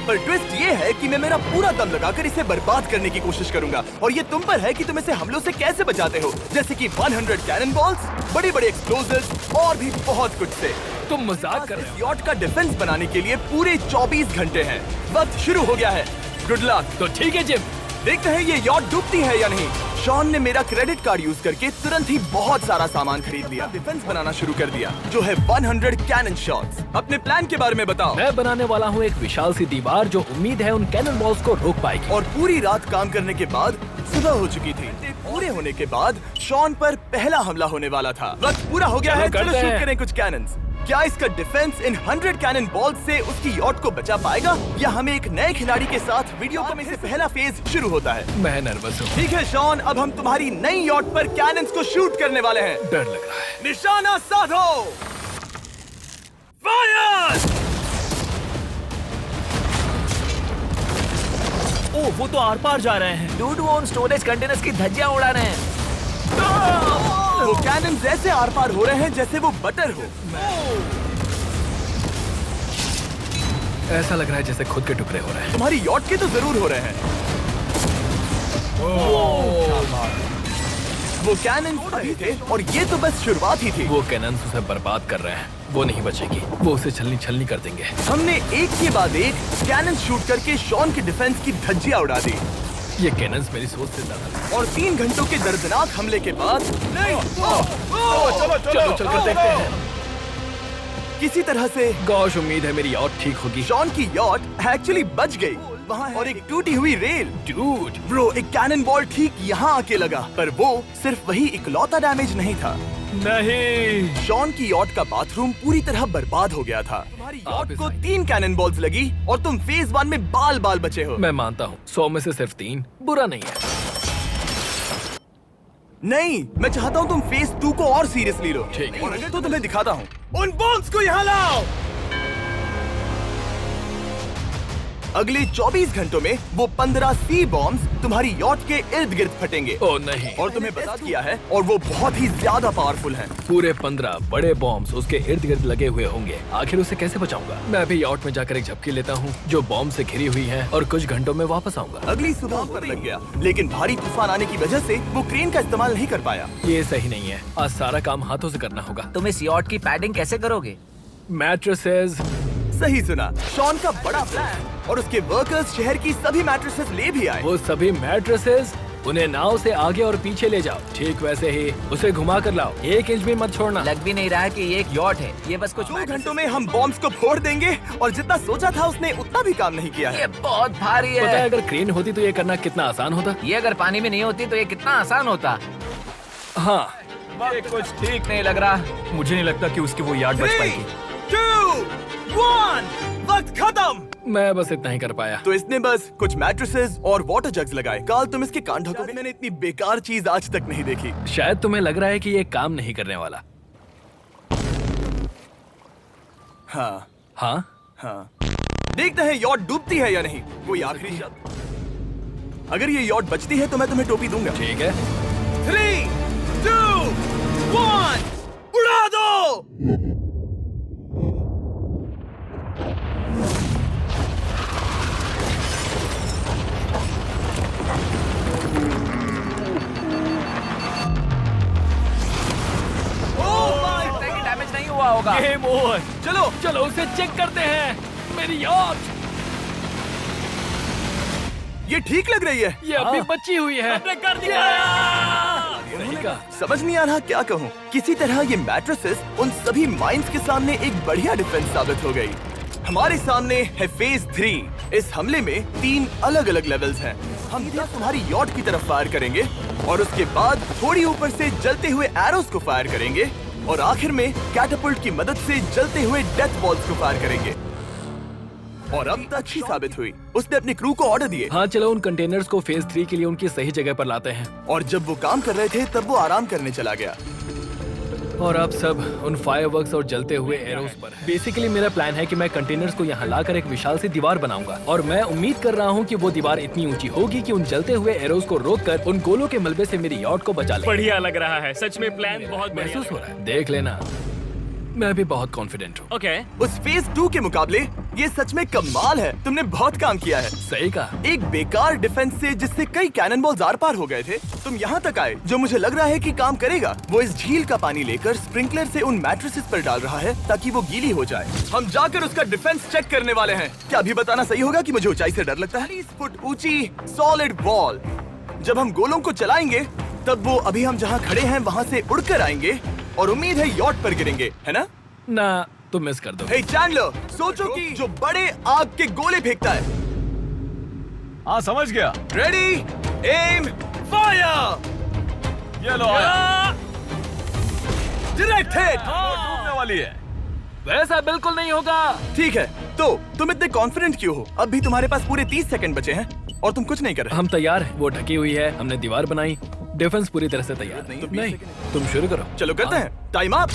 पर ट्विस्ट ये है कि मैं मेरा पूरा दम लगाकर इसे बर्बाद करने की कोशिश करूंगा और ये तुम पर है कि तुम इसे हमलों से कैसे बचाते हो, जैसे कि 100 कैनन बॉल्स, बड़े-बड़े एक्सप्लोजिव्स और भी बहुत कुछ से। तुम मजाक कर रहे हो? यॉट का डिफेंस बनाने के लिए पूरे 24 घंटे हैं। वक्त शुरू हो गया है। Good luck. तो ठीक है जिम, देखते हैं ये यॉट डूबती है या नहीं। शॉन ने मेरा क्रेडिट कार्ड यूज करके तुरंत ही बहुत सारा सामान खरीद लिया। डिफेंस बनाना शुरू कर दिया, जो है 100 कैनन शॉट्स। अपने प्लान के बारे में बताओ। मैं बनाने वाला हूँ एक विशाल सी दीवार जो उम्मीद है उन कैनन बॉल्स को रोक पाएगी। और पूरी रात काम करने के बाद सुबह हो चुकी थी। पूरे होने के बाद शॉन पर पहला हमला होने वाला था। वक्त पूरा हो गया है। चलो शूट करें कुछ कैनन्स। क्या इसका डिफेंस इन 100 कैनन बॉल्स से उसकी यॉट को बचा पाएगा, या हमें एक नए खिलाड़ी के साथ वीडियो को में से पहला फेज शुरू होता है? मैं नर्वस हूँ। ठीक है शॉन, अब हम तुम्हारी नई यॉट पर कैनन्स को शूट करने वाले हैं। डर लग रहा है। निशाना साधो। फायर! ओह, वो तो आर पार जा रहे हैं। डूड, वो उन स्टोरेज कंटेनर्स की धज्जियां उड़ा रहे हैं। वो कैनन्स ऐसे आर पार हो रहे हैं जैसे वो बटर हो। ऐसा लग रहा है जैसे खुद के टुकड़े हो रहे हैं। तुम्हारी यॉट के तो जरूर हो रहे हैं। वो कैनन्स अभी थे और ये तो बस शुरुआत ही थी। वो कैनन्स उसे बर्बाद कर रहे हैं। वो नहीं बचेगी। वो उसे छलनी कर देंगे। हमने एक के बाद एक कैनन शूट करके शॉन की डिफेंस की धज्जियां उड़ा दी। ये कैनन्स मेरी सोच से ज्यादा। और 3 घंटों के दर्दनाक हमले के बाद चलो चलकर देखते हैं। किसी तरह से गॉश, उम्मीद है मेरी यॉट ठीक होगी। शॉन की यॉट एक्चुअली बच गई वहाँ, और एक टूटी हुई रेल। डूड ब्रो, एक कैनन बॉल ठीक यहाँ आके लगा, पर वो सिर्फ वही इकलौता डैमेज नहीं था। नहीं, शॉन की यॉट का बाथरूम पूरी तरह बर्बाद हो गया था। तुम्हारी यॉट को 3 कैनन बॉल्स लगी और तुम फेज 1 में बाल बाल बचे हो। मैं मानता हूँ 100 में से सिर्फ 3 बुरा नहीं है। नहीं, मैं चाहता हूँ तुम फेज 2 को और सीरियसली लो। ठीक है। और अगर तो तुम्हें दिखाता हूँ। उन बॉम्ब्स को यहाँ लाओ। अगले 24 घंटों में वो 15 सी बॉम्ब्स तुम्हारी यॉट के इर्द गिर्द फटेंगे। ओह नहीं। और तुम्हें बता दिया है, और वो बहुत ही ज्यादा पावरफुल हैं। पूरे 15 बड़े बॉम्ब्स उसके इर्द गिर्द लगे हुए होंगे। आखिर उसे कैसे बचाऊंगा? मैं भी यॉट में जाकर एक झपकी लेता हूँ जो बॉम्ब से घिरी हुई है और कुछ घंटों में वापस आऊंगा। अगली सुबह पर लग गया, लेकिन भारी तूफान आने की वजह से वो क्रेन का इस्तेमाल नहीं कर पाया। ये सही नहीं है। आज सारा काम हाथों से करना होगा। तुम इस यॉट की पैडिंग कैसे करोगे? मैट्रेसेस। सही सुना, शॉन का बड़ा प्लान, और उसके वर्कर्स शहर की सभी मैट्रेसेस ले भी आए। वो सभी मैट्रेसेस उन्हें नाव से आगे और पीछे ले जाओ। ठीक वैसे ही उसे घुमा कर लाओ। 1 इंच भी मत छोड़ना। लग भी नहीं रहा है कि ये एक यॉट है। ये बस कुछ 2 घंटों में हम बॉम्ब्स को फोड़ देंगे, और जितना सोचा था उसने उतना भी काम नहीं किया है। ये बहुत भारी पता है है। अगर क्रेन होती तो ये करना कितना आसान होता। ये अगर पानी में नहीं होती तो ये कितना आसान होता। हाँ, ये कुछ ठीक नहीं लग रहा। मुझे नहीं लगता कि उसकी वो याद बच 3, पाएगी। 2, 1, वक्त खत्म। मैं बस इतना ही कर पाया। तो इसने बस कुछ मैट्रेसेस और वाटर जग्स लगाए। काल, तुम इसके कान ढकोगे? मैंने इतनी बेकार चीज आज तक नहीं देखी। शायद तुम्हें लग रहा है कि ये काम नहीं करने वाला। हाँ हाँ, हाँ, देखते हैं यॉट डूबती है या नहीं। कोई आखिरी शब्द? अगर ये यॉट बचती है तो मैं तुम्हें टोपी दूंगा। ठीक है। 3, 2, 1, उड़ा दो। डैमेज नहीं हुआ होगा। Game over. चलो चलो उसे चेक करते हैं। मेरी यॉट ये ठीक लग रही है। ये अभी बची हुई है। कर दिया। सही कहा। समझ नहीं आ रहा क्या कहूँ। किसी तरह ये मैट्रेसेस उन सभी माइंस के सामने एक बढ़िया डिफेंस साबित हो गई। हमारे सामने है फेज 3। इस हमले में 3 अलग अलग लेवल्स हैं। हम सीधा तुम्हारी यॉट की तरफ फायर करेंगे, और उसके बाद थोड़ी ऊपर से जलते हुए एरोस को फायर करेंगे, और आखिर में कैटापल्ट की मदद से जलते हुए डेथ बॉल्स को फायर करेंगे। और अब तक अच्छी साबित हुई। उसने अपने क्रू को ऑर्डर दिए। हाँ, चलो उन कंटेनर्स को फेज 3 के लिए उनकी सही जगह पर लाते हैं। और जब वो काम कर रहे थे तब वो आराम करने चला गया। और अब सब उन फायरवर्क्स और जलते हुए एरोस पर। बेसिकली मेरा प्लान है कि मैं कंटेनर्स को यहाँ लाकर एक विशाल सी दीवार बनाऊंगा, और मैं उम्मीद कर रहा हूँ कि वो दीवार इतनी ऊंची होगी कि उन जलते हुए एरोस को रोककर उन गोलों के मलबे से मेरी यॉट को बचा ले। बढ़िया लग रहा है। सच में प्लान बहुत महसूस हो रहा है। देख लेना। मैं भी बहुत कॉन्फिडेंट हूँ। ओके। उस फेज 2 के मुकाबले ये सच में कमाल है। तुमने बहुत काम किया है। सही कहा। एक बेकार डिफेंस से जिससे कई कैनन बॉल्स आर पार हो गए थे, तुम यहाँ तक आए। जो मुझे लग रहा है कि काम करेगा, वो इस झील का पानी लेकर स्प्रिंकलर से उन मैट्रेसेस पर डाल रहा है ताकि वो गीली हो जाए। हम जाकर उसका डिफेंस चेक करने वाले हैं। क्या अभी बताना सही होगा कि मुझे ऊंचाई से डर लगता है? 30 फुट ऊंची सॉलिड वॉल। जब हम गोलों को चलाएंगे तब वो अभी हम जहाँ खड़े हैं वहाँ से उड़कर आएंगे और उम्मीद है यॉट पर गिरेंगे, है ना? ना, तुम मिस कर दो। हे चैंडलर, सोचो कि जो बड़े आग के गोले फेंकता है। हाँ समझ गया। Ready, aim, fire. ये लो आया। Direct hit. डूबने वाली है। वैसा बिल्कुल नहीं होगा। ठीक है, तो तुम इतने कॉन्फिडेंट क्यों हो? अब भी तुम्हारे पास पूरे 30 सेकंड बचे हैं और तुम कुछ नहीं कर रहे। हम तैयार हैं। वो ढकी हुई है, हमने दीवार बनाई, डिफेंस पूरी तरह से तैयार नहीं, नहीं। तुम शुरू करो। चलो करते हैं। Time up.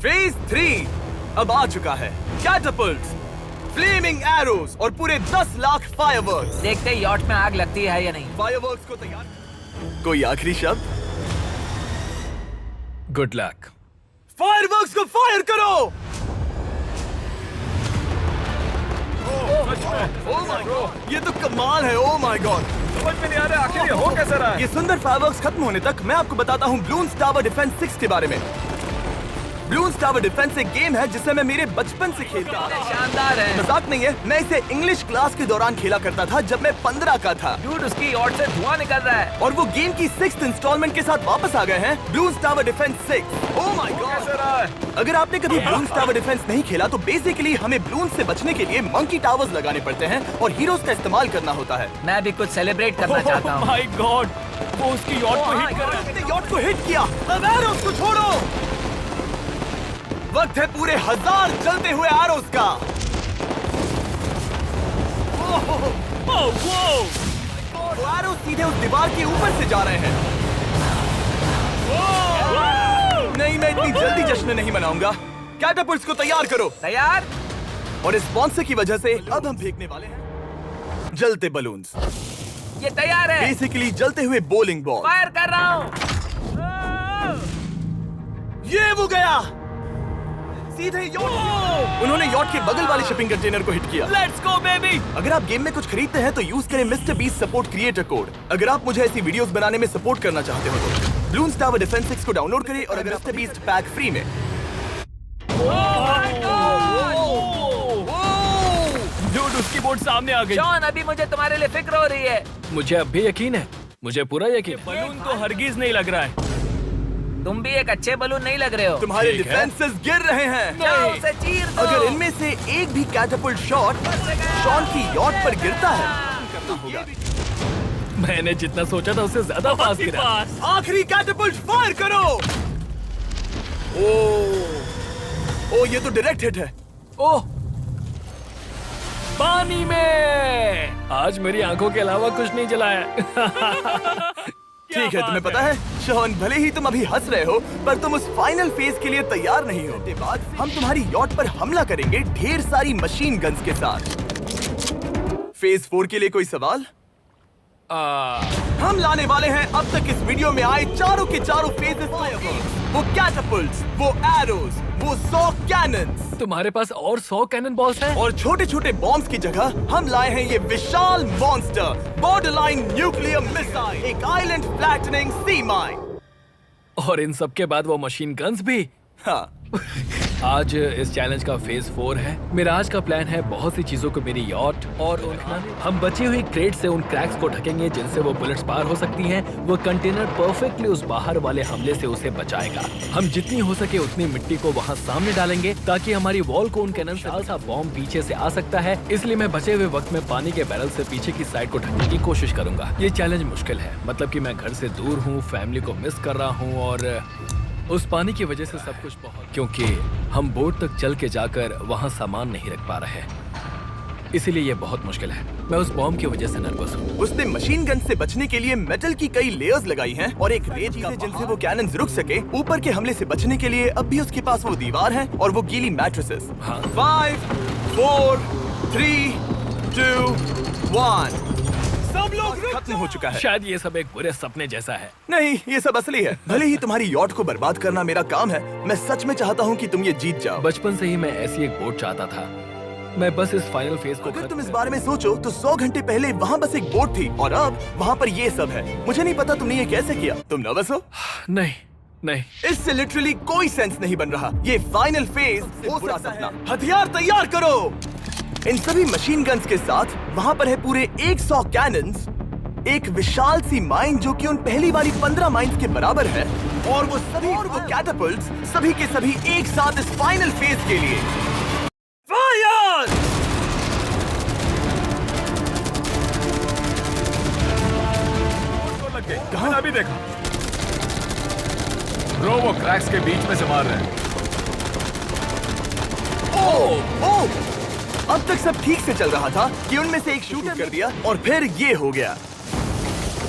फेज 3 अब आ चुका है। कैटapults, फ्लेमिंग एरोज और पूरे 10 लाख फायरवर्क्स। देखते ही यॉट में आग लगती है या नहीं। फायरवर्क्स को तैयार। कोई आखिरी शब्द? Good luck. फायरवर्क्स को फायर करो। सच में। ओह माय गॉड, ये तो कमाल है। ओह माय गॉड, समझ में नहीं आ रहा आखिर ये हो कैसे रहा है। ये सुंदर फायरवर्क्स खत्म होने तक मैं आपको बताता हूँ ब्लून्स टावर डिफेंस 6 के बारे में। ब्लून्स टावर डिफेंस एक गेम है जिसे मैं मेरे बचपन से खेलता आ रहा हूं। शानदार है। मजाक नहीं है, मैं इसे इंग्लिश क्लास के दौरान खेला करता था जब मैं 15 का था। डूड, उसकी यॉट से धुआं निकल रहा है। और वो गेम की 6th इंस्टॉलमेंट के साथ वापस आ गए हैं, balloons tower defence 6। Oh my God, कैसे रहा है। अगर आपने कभी ब्लून्स टावर डिफेंस नहीं खेला तो बेसिकली हमें ब्लून्स से बचने के लिए मंकी टावर्स लगाने पड़ते हैं और हीरोज का इस्तेमाल करना होता है। मैं भी कुछ सेलिब्रेट करना चाहता हूँ। माय गॉड, वो उसकी यॉट को हिट कर रहा है। उसने यॉट को हिट किया। अब एरोस को छोड़ो। वक्त है पूरे 1000 चलते हुए एरोस का। वो एरोस सीधे उस दीवार के ऊपर से जा रहे हैं। नहीं, मैं इतनी जल्दी जश्न नहीं मनाऊंगा। कैटapults को तैयार करो। तैयार? और इस स्पॉन्सर की वजह से अब हम फेंकने वाले हैं जलते बलून्स। ये तैयार है। बेसिकली जलते हुए बोलिंग बॉल। फायर कर रहा हूँ। ये वो गया सीधे यॉट। उन्होंने यॉट के बगल वाले शिपिंग कंटेनर को हिट किया। Let's go baby. अगर आप गेम में कुछ खरीदते हैं तो यूज करें mister beast support creator code. अगर आप मुझे ऐसी वीडियोस बनाने में सपोर्ट करना चाहते हो तो ब्लून्स टावर डिफेंस 6 को डाउनलोड करें और अगर मिस्टर बीस्ट पैक फ्री में। डूड, उसकी बोट सामने आ गई। जॉन, अभी मुझे तुम्हारे लिए फिक्र हो रही है। मुझे अब भी यकीन है, मुझे पूरा यकीन। बलून तो हरगिज नहीं लग रहा है। तुम भी एक अच्छे बलून नहीं लग रहे हो। तुम्हारे ठीक है। डिफेंसेस गिर रहे हैं। जाओ उसे चीर दो। अगर इनमें से एक भी कैटapult शॉट शॉन की यॉट पर गिरता है करना होगा। मैंने जितना सोचा था उससे ज्यादा पास गिरा। आखिरी कैटapult फायर करो। ओ ये तो डायरेक्ट हिट है। ओह, पानी में। आज मेरी आंखों के अलावा कुछ नहीं जला है। ठीक है, तुम्हें पता है शॉन, भले ही तुम अभी हंस रहे हो पर तुम उस फाइनल फेज के लिए तैयार नहीं हो। के बाद हम तुम्हारी यॉट पर हमला करेंगे ढेर सारी मशीन गन्स के साथ। फेज 4 के लिए कोई सवाल? हम लाने वाले हैं अब तक इस वीडियो में आए चारों के चारों फेजेस। वो कैटapults, वो एरोज, वो 100 कैनन्स। तुम्हारे पास और 100 कैनन बॉल्स हैं? और छोटे छोटे बॉम्ब्स की जगह हम लाए हैं ये विशाल मॉन्स्टर बॉर्डरलाइन न्यूक्लियर मिसाइल, एक आइलैंड फ्लैटनिंग सी माइन। और इन सब के बाद वो मशीन गन्स भी। हाँ, आज इस चैलेंज का फेज 4 है। मेरा आज का प्लान है बहुत सी चीजों को मेरी यॉट और हम बचे हुए क्रेट से उन क्रैक्स को ढकेंगे जिनसे वो बुलेट्स पार हो सकती हैं। वो कंटेनर परफेक्टली उस बाहर वाले हमले से उसे बचाएगा। हम जितनी हो सके उतनी मिट्टी को वहाँ सामने डालेंगे ताकि हमारी वॉल को उन कैनन से सा बॉम्ब पीछे से आ सकता है। इसलिए मैं बचे हुए वक्त में पानी के बैरल से पीछे की साइड को ढकने की कोशिश करूंगा। ये चैलेंज मुश्किल है, मतलब कि मैं घर से दूर हूँ, फैमिली को मिस कर रहा हूँ और उस पानी की वजह से सब कुछ क्योंकि हम बोट तक चल के जाकर वहाँ सामान नहीं रख पा रहे, इसीलिए ये बहुत मुश्किल है। मैं उस बॉम्ब की वजह से नर्वस हूँ। उसने मशीन गन से बचने के लिए मेटल की कई लेयर्स लगाई हैं और एक रेज का जिनसे वो कैनन्स रुक सके। ऊपर के हमले से बचने के लिए अब भी उसके पास वो दीवार है और वो गीली मैट्रेसेस। हाँ। 5, 4, 3, 2, 1 सब लोग खत्म हो चुका है। शायद ये सब एक बुरे सपने जैसा है। नहीं, ये सब असली है। भले ही तुम्हारी यॉट को बर्बाद करना मेरा काम है, मैं सच में चाहता हूँ कि तुम ये जीत जाओ। बचपन से ही मैं ऐसी एक बोट चाहता था। मैं बस इस फाइनल फेज को अगर खत्म तुम इस कर- बारे में सोचो तो 100 घंटे पहले वहाँ बस एक बोट थी और अब वहाँ पर ये सब है। मुझे नहीं पता तुमने ये कैसे किया। तुम नर्वस हो? नहीं नहीं, इससे लिटरली कोई सेंस नहीं बन रहा। ये फाइनल फेज हो सकता है। हथियार तैयार करो। इन सभी मशीन गन्स के साथ वहाँ पर है पूरे 100 कैनन्स, एक विशाल सी माइन जो कि उन पहली वाली 15 माइंस के बराबर है, और वो कैटापल्ट्स सभी के सभी एक साथ इस फाइनल फेज के लिए। फायर! तो लग गई। मैंने अभी देखा। ब्रो, वो क्रैक्स के बीच में से मार रहे हैं। ओह! अब तक सब ठीक से चल रहा था कि उनमें से एक शूटर कर दिया और फिर ये हो गया।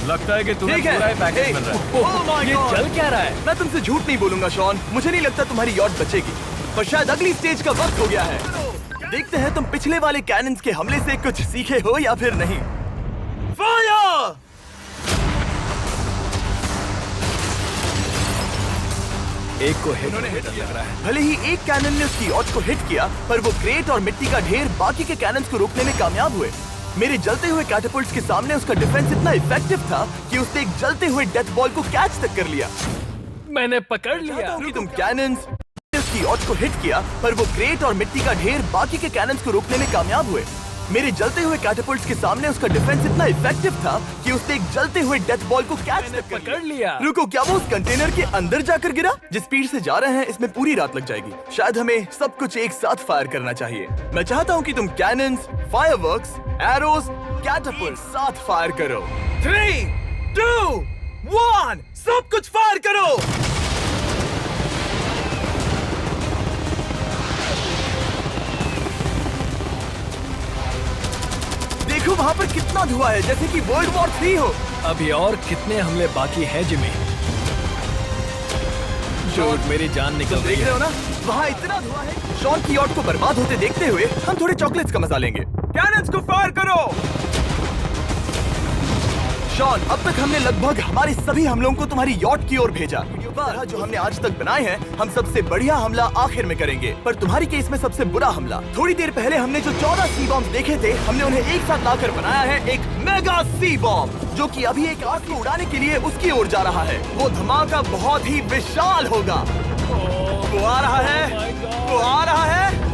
लगता है कि तुम्हें ठीक है। पूरा ही पैकेज Hey, मिल रहा है। oh my ये God! चल क्या रहा है? मैं तुमसे झूठ नहीं बोलूंगा शॉन, मुझे नहीं लगता तुम्हारी यॉट बचेगी, पर शायद अगली स्टेज का वक्त हो गया है। देखते हैं तुम पिछले वाले कैनन्स के हमले से कुछ सीखे हो या फिर नहीं। फायर! एक को हिट लग रहा है। भले ही एक कैनन ने उसकी यॉट को हिट किया, पर वो क्रेट और मिट्टी का ढेर बाकी के कैनन्स को रोकने में कामयाब हुए। मेरे जलते हुए कैटापल्ट्स के सामने उसका डिफेंस इतना इफेक्टिव था कि उसने एक जलते हुए डेथ बॉल को कैच तक कर लिया। मैंने पकड़ लिया। कि तुम कैनन्स उसकी यॉट को हिट किया, पर वो क्रेट और मिट्टी का ढेर बाकी के कैनन्स को रोकने में कामयाब हुए। मेरे जलते हुए कैटापल्ट्स के सामने उसका डिफेंस इतना इफेक्टिव था कि उसने एक जलते हुए डेथ बॉल को कैच तक कर पकड़ लिया। रुको, क्या वो उस कंटेनर के अंदर जाकर गिरा? जिस स्पीड से जा रहे हैं इसमें पूरी रात लग जाएगी। शायद हमें सब कुछ एक साथ फायर करना चाहिए। मैं चाहता हूँ कि तुम कैनन्स, फायरवर्क्स, एरोज, कैटापल्ट साथ फायर करो। 3, 2, 1, सब कुछ फायर करो। देखो वहाँ पर कितना धुआं है, जैसे कि वर्ल्ड वॉर 3 हो। अभी और कितने हमले बाकी हैं जिमी? शॉट, मेरी जान निकल रही देख रहे है। हो ना, वहाँ इतना धुआं है। शॉन की यॉट को बर्बाद होते देखते हुए हम थोड़े चॉकलेट्स का मजा लेंगे। कैनन्स को फायर करो। शॉन, अब तक हमने लगभग हमारे सभी हमलों को तुम्हारी यॉट की ओर भेजा। जो हमने आज तक बनाए हैं, हम सबसे बढ़िया हमला आखिर में करेंगे, पर तुम्हारी केस में सबसे बुरा हमला। थोड़ी देर पहले हमने जो 14 सी बॉम्ब देखे थे, हमने उन्हें एक साथ लाकर बनाया है एक मेगा सी बॉम्ब, जो कि अभी एक आग को उड़ाने के लिए उसकी ओर जा रहा है। वो धमाका बहुत ही विशाल होगा। वो आ रहा है, वो आ रहा है।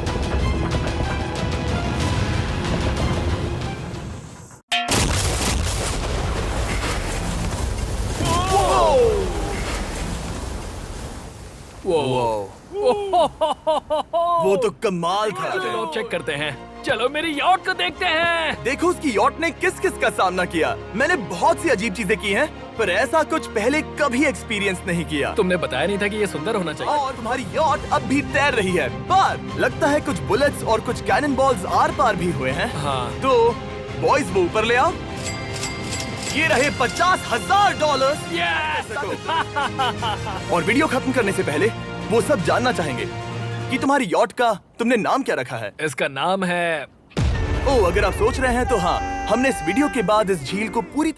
वो तो कमाल था। चलो अब चेक करते हैं। चलो मेरी यॉट को देखते हैं। देखो उसकी यॉट ने किस किस का सामना किया। मैंने बहुत सी अजीब चीजें की हैं, पर ऐसा कुछ पहले कभी एक्सपीरियंस नहीं किया। तुमने बताया नहीं था कि ये सुंदर होना चाहिए। और तुम्हारी यॉट अब भी तैर रही है, पर लगता है कुछ बुलेट्स और कुछ कैनन बॉल्स आर पार भी हुए हैं। हाँ। तो बॉयज वो ऊपर ले आओ। ये रहे $50,000। और वीडियो खत्म करने से पहले वो सब जानना चाहेंगे कि तुम्हारी यॉट का तुमने नाम क्या रखा है। इसका नाम है ओ, अगर आप सोच रहे हैं तो हाँ, हमने इस वीडियो के बाद इस झील को पूरी